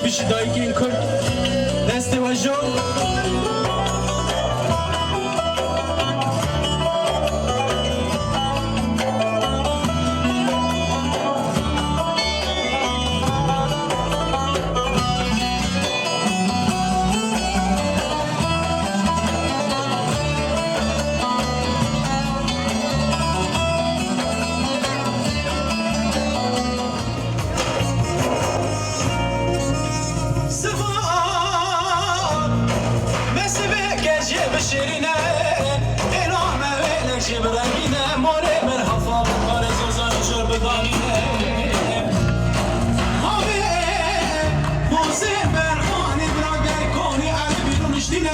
بیشی دایی که این کرد دسته و جان شیرینه اینامه و نقشی برنگینه موره مرحفا کار زوزان شرب دانینه همه حسین برخانی براگر کنی علی بیرون اشتینه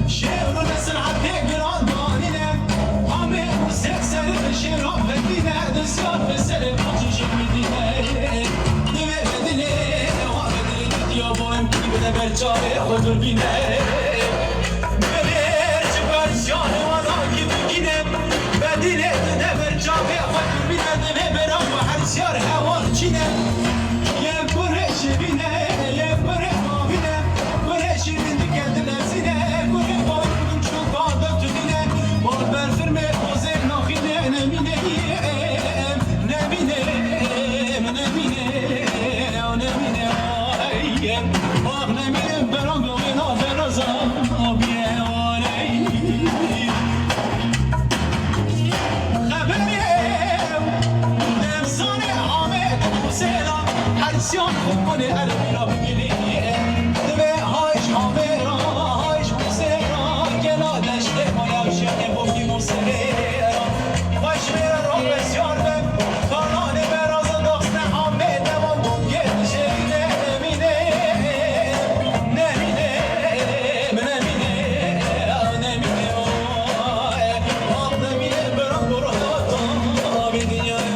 شعر و نسل حتی گران دانینه همه حسین سری به شعر و بدینه دستیار به سر بچیش میدینه نوه بدینه و بدینه دیا با امکنی بده برچاره خود بینه بدينه دبر جابي خد بينا دبر وحرسيار هوان چينه يا برش بينا يا برش ما بينا برش من دكت لازينه برش باكم شو قادم تدينه مال برفرمه وزن ناخينه نمينه نمينه نمينه نمينه آه نمينه برام بغينا برازا Siyan kone elbira bugili Dve hayş hamera hayş musera Gela deşte moya şene boki musera Baş vera robes yarbem Kanane berazı doksne hamme devam Gel şerine nemine Nemine Nemine Nemine Ah nemine beram burhata Bir dünyaya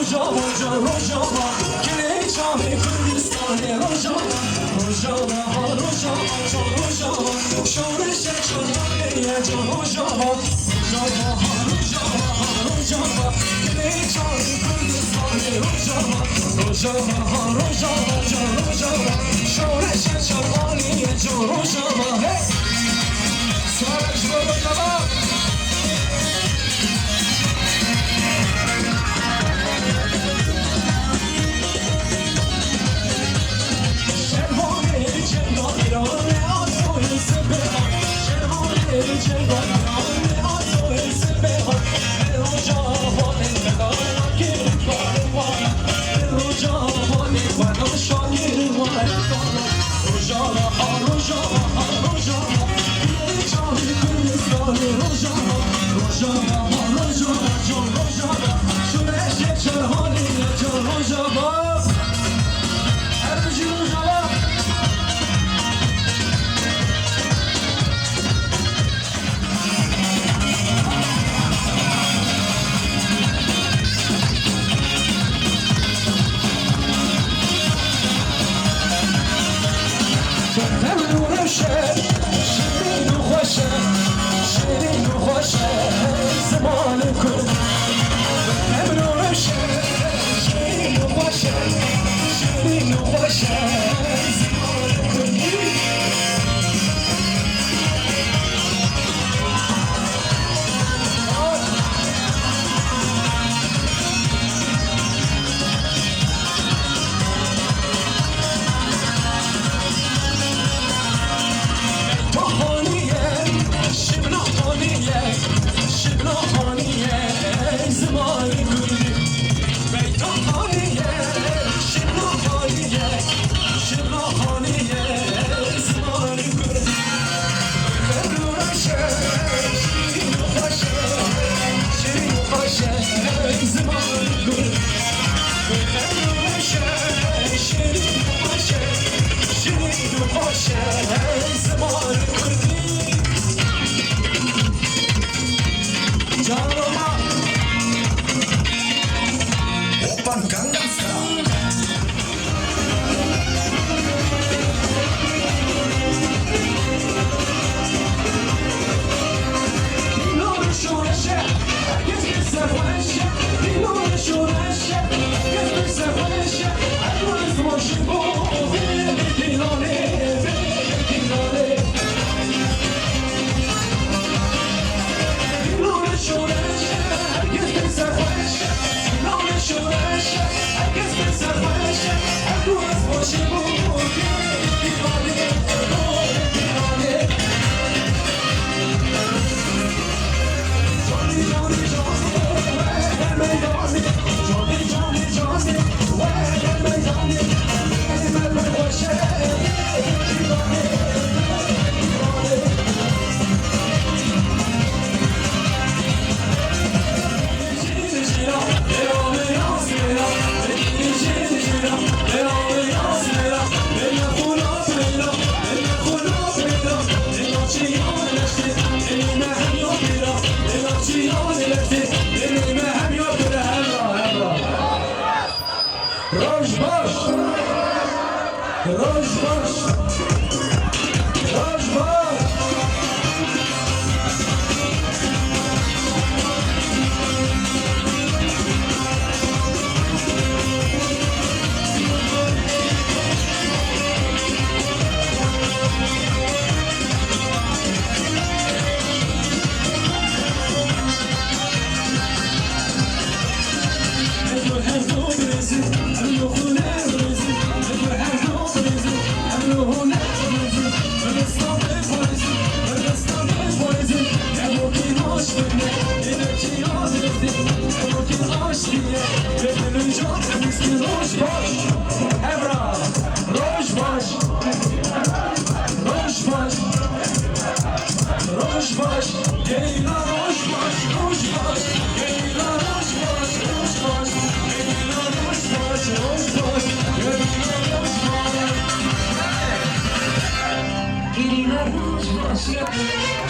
Rojava, Rojava, Kili Çami Kürdistan'ı Rojava, Rojava, Rojava, Rojava, Şore Şeçan'ı Rojava, Rojava, Rojava, Rojava, Kili Çami Kürdistan'ı Rojava, Rojava, Rojava, Rojava, Şore Şeçan'ı Rojava, hey! Savaş Rojava!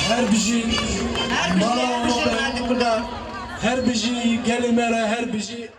Her biji Her bir şey verdik burada. her biji gelimere her biji